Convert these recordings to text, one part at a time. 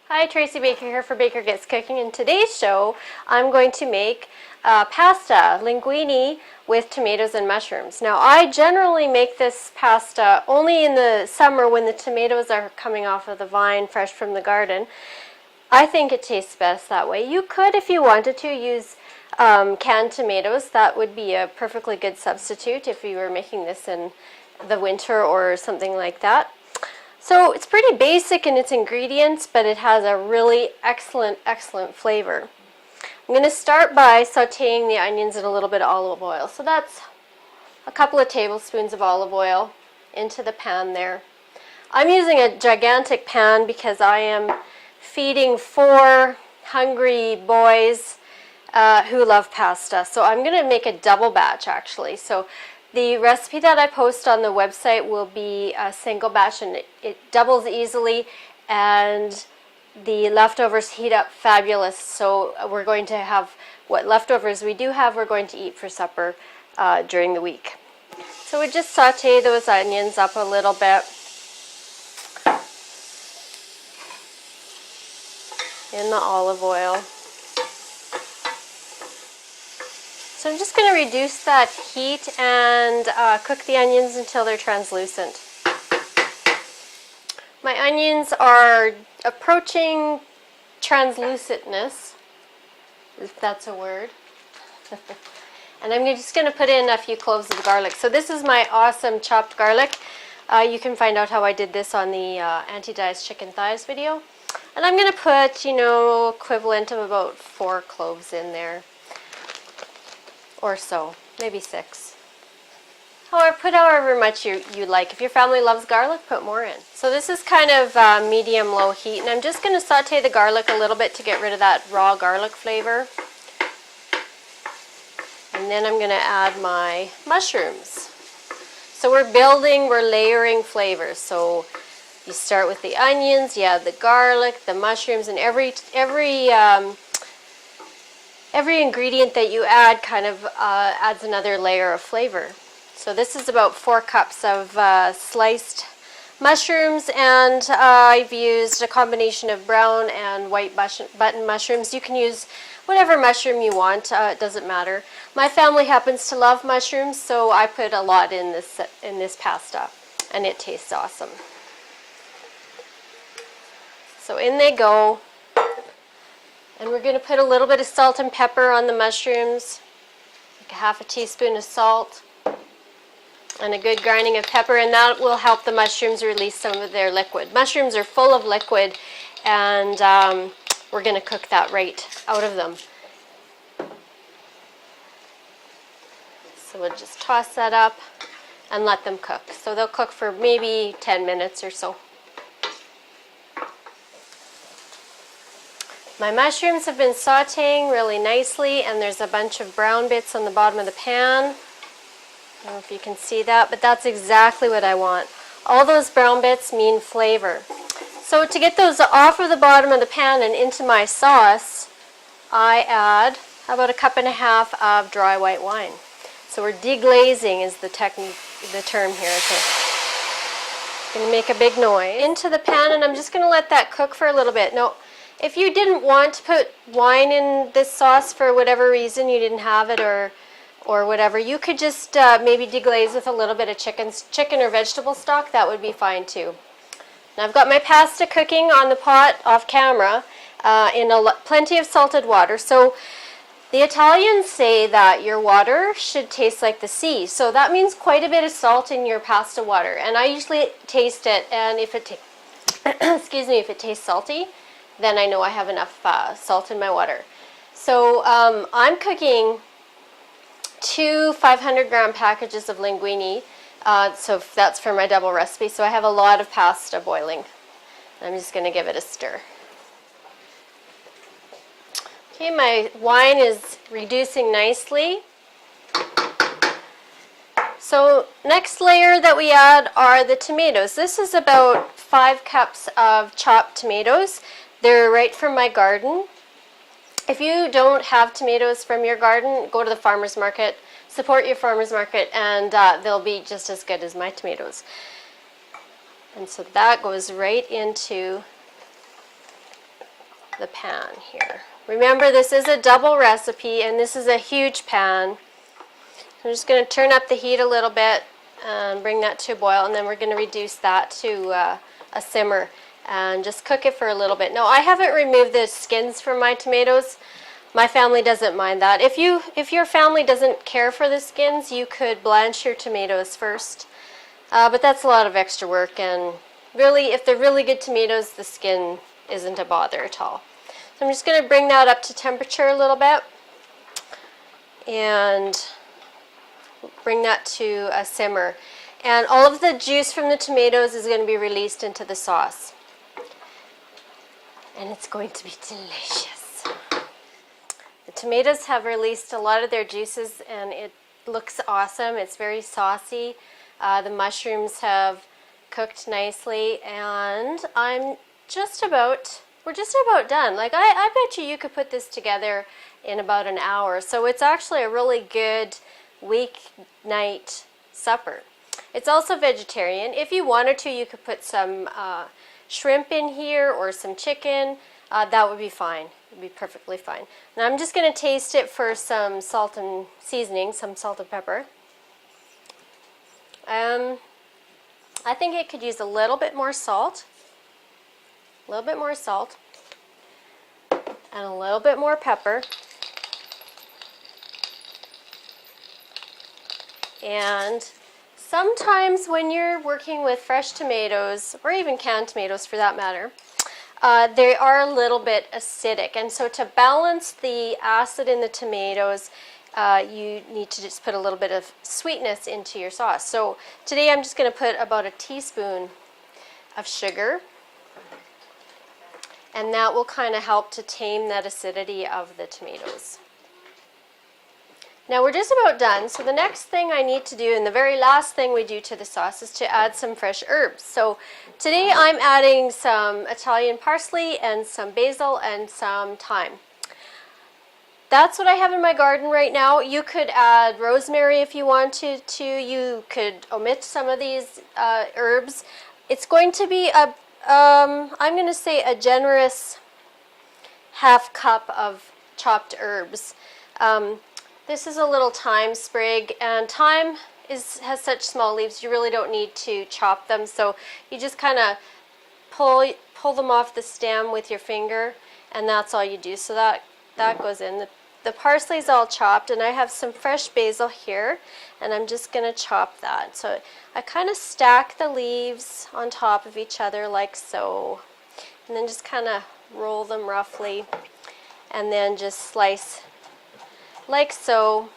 Hi, Tracy Baker here for Baker Gets Cooking. In today's show, I'm going to make pasta, linguini, with tomatoes and mushrooms. Now, I generally make this pasta only in the summer when the tomatoes are coming off of the vine, fresh from the garden. I think it tastes best that way. You could, if you wanted to, use canned tomatoes. That would be a perfectly good substitute if you were making this in the winter or something like that. So it's pretty basic in its ingredients, but it has a really excellent flavor. I'm going to start by sauteing the onions in a little bit of olive oil. So that's a couple of tablespoons of olive oil into the pan there. I'm using a gigantic pan because I am feeding 4 hungry boys who love pasta. So I'm going to make a double batch actually. So the recipe that I post on the website will be a single batch, and it doubles easily, and the leftovers heat up fabulous. So we're going to have what leftovers we do have, we're going to eat for supper during the week. So we just saute those onions up a little bit in the olive oil. So I'm just going to reduce that heat and cook the onions until they're translucent. My onions are approaching translucentness, if that's a word. And I'm just going to put in a few cloves of garlic. So this is my awesome chopped garlic. You can find out how I did this on the anti-dice chicken thighs video. And I'm going to put, equivalent of about 4 cloves in there. Or so, maybe 6. Put however much you like. If your family loves garlic, put more in. So this is kind of medium-low heat, and I'm just going to saute the garlic a little bit to get rid of that raw garlic flavor. And then I'm going to add my mushrooms. So we're layering flavors. So you start with the onions, you add the garlic, the mushrooms, and every ingredient that you add kind of adds another layer of flavor. So this is about 4 cups of sliced mushrooms, and I've used a combination of brown and white button mushrooms. You can use whatever mushroom you want, it doesn't matter. My family happens to love mushrooms, so I put a lot in this pasta, and it tastes awesome. So in they go. And we're going to put a little bit of salt and pepper on the mushrooms, like a half a teaspoon of salt, and a good grinding of pepper, and that will help the mushrooms release some of their liquid. Mushrooms are full of liquid, and we're going to cook that right out of them. So we'll just toss that up and let them cook. So they'll cook for maybe 10 minutes or so. My mushrooms have been sauteing really nicely, and there's a bunch of brown bits on the bottom of the pan. I don't know if you can see that, but that's exactly what I want. All those brown bits mean flavor. So to get those off of the bottom of the pan and into my sauce, I add about 1.5 cups of dry white wine. So we're deglazing is the term here. So I'm going to make a big noise into the pan, and I'm just going to let that cook for a little bit. Now, if you didn't want to put wine in this sauce for whatever reason, you didn't have it or whatever, you could just maybe deglaze with a little bit of chicken or vegetable stock. That would be fine too. Now I've got my pasta cooking on the pot off camera in plenty of salted water. So the Italians say that your water should taste like the sea. So that means quite a bit of salt in your pasta water. And I usually taste it, and if it if it tastes salty, then I know I have enough salt in my water. So I'm cooking 2 500-gram packages of linguini. So that's for my double recipe. So I have a lot of pasta boiling. I'm just going to give it a stir. Okay, my wine is reducing nicely. So next layer that we add are the tomatoes. This is about 5 cups of chopped tomatoes. They're right from my garden. If you don't have tomatoes from your garden, go to the farmer's market, support your farmer's market, and they'll be just as good as my tomatoes. And so that goes right into the pan here. Remember, this is a double recipe and this is a huge pan. I'm just going to turn up the heat a little bit and bring that to a boil, and then we're going to reduce that to a simmer and just cook it for a little bit. Now, I haven't removed the skins from my tomatoes. My family doesn't mind that. If your family doesn't care for the skins, you could blanch your tomatoes first. But that's a lot of extra work, and really, if they're really good tomatoes, the skin isn't a bother at all. So I'm just going to bring that up to temperature a little bit and bring that to a simmer. And all of the juice from the tomatoes is going to be released into the sauce. And it's going to be delicious. The tomatoes have released a lot of their juices and it looks awesome. It's very saucy. The mushrooms have cooked nicely, and we're just about done. Like I bet you could put this together in about an hour. So it's actually a really good weeknight supper. It's also vegetarian. If you wanted to, you could put some shrimp in here or some chicken. That would be fine. It would be perfectly fine. Now I'm just going to taste it for some salt and seasoning, some salt and pepper. I think it could use a little bit more salt. A little bit more salt. And a little bit more pepper. And sometimes when you're working with fresh tomatoes, or even canned tomatoes for that matter, they are a little bit acidic. And so to balance the acid in the tomatoes, you need to just put a little bit of sweetness into your sauce. So today I'm just going to put about a teaspoon of sugar. And that will kind of help to tame that acidity of the tomatoes. Now we're just about done, so the next thing I need to do, and the very last thing we do to the sauce, is to add some fresh herbs. So today I'm adding some Italian parsley and some basil and some thyme. That's what I have in my garden right now. You could add rosemary if you wanted to. You could omit some of these herbs. It's going to be I'm going to say a generous half cup of chopped herbs. This is a little thyme sprig, and thyme has such small leaves you really don't need to chop them, so you just kind of pull them off the stem with your finger, and that's all you do. So that goes in. The parsley's all chopped, and I have some fresh basil here, and I'm just going to chop that. So I kind of stack the leaves on top of each other like so, and then just kind of roll them roughly, and then just slice like so.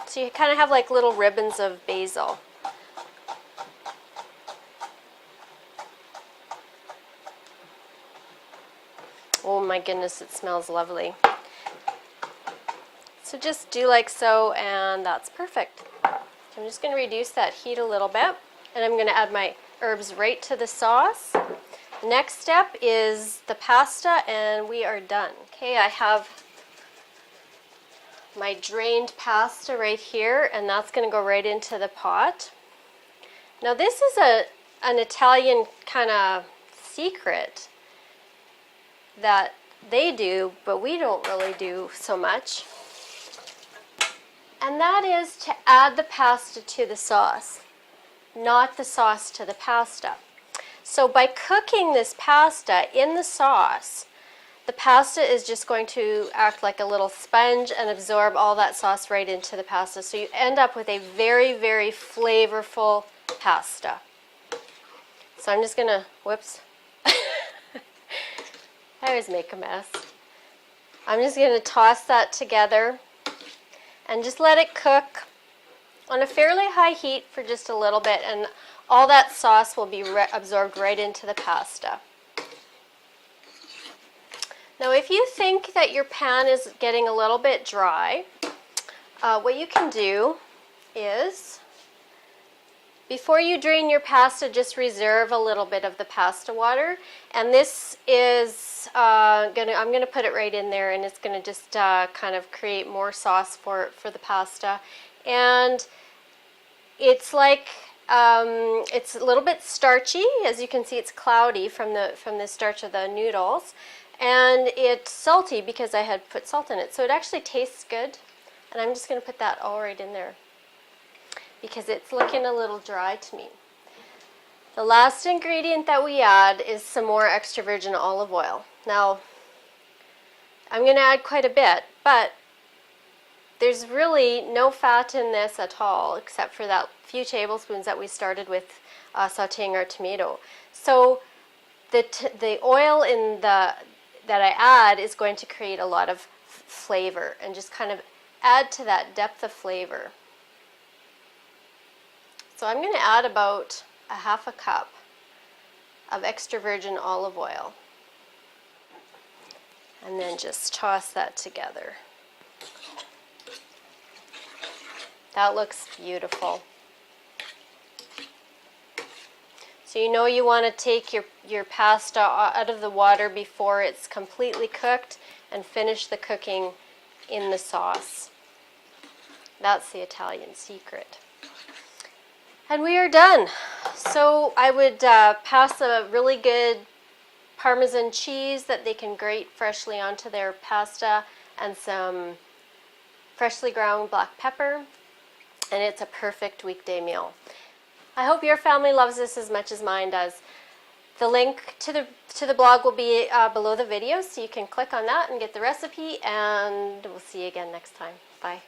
So you kind of have like little ribbons of basil. Oh my goodness, it smells lovely. So just do like so, and that's perfect. I'm just going to reduce that heat a little bit, and I'm going to add my herbs right to the sauce. Next step is the pasta, and we are done. Okay, I have my drained pasta right here, and that's going to go right into the pot. Now this is an Italian kind of secret that they do, but we don't really do so much. And that is to add the pasta to the sauce, not the sauce to the pasta. So by cooking this pasta in the sauce, the pasta is just going to act like a little sponge and absorb all that sauce right into the pasta. So you end up with a very, very flavorful pasta. So I'm just going to, whoops. I always make a mess. I'm just going to toss that together and just let it cook on a fairly high heat for just a little bit, and all that sauce will be absorbed right into the pasta. Now if you think that your pan is getting a little bit dry, what you can do is, before you drain your pasta, just reserve a little bit of the pasta water. And this is, I'm going to put it right in there, and it's going to just kind of create more sauce for the pasta. And it's like, it's a little bit starchy. As you can see, it's cloudy from the starch of the noodles. And it's salty because I had put salt in it. So it actually tastes good. And I'm just going to put that all right in there because it's looking a little dry to me. The last ingredient that we add is some more extra virgin olive oil. Now, I'm going to add quite a bit, but there's really no fat in this at all except for that few tablespoons that we started with sauteing our tomato. So the oil that I add is going to create a lot of flavor and just kind of add to that depth of flavor. So I'm going to add about a half a cup of extra virgin olive oil and then just toss that together. That looks beautiful. So you know you want to take your pasta out of the water before it's completely cooked and finish the cooking in the sauce. That's the Italian secret. And we are done. So I would pass a really good Parmesan cheese that they can grate freshly onto their pasta and some freshly ground black pepper. And it's a perfect weekday meal. I hope your family loves this as much as mine does. The link to the blog will be below the video, so you can click on that and get the recipe, and we'll see you again next time. Bye.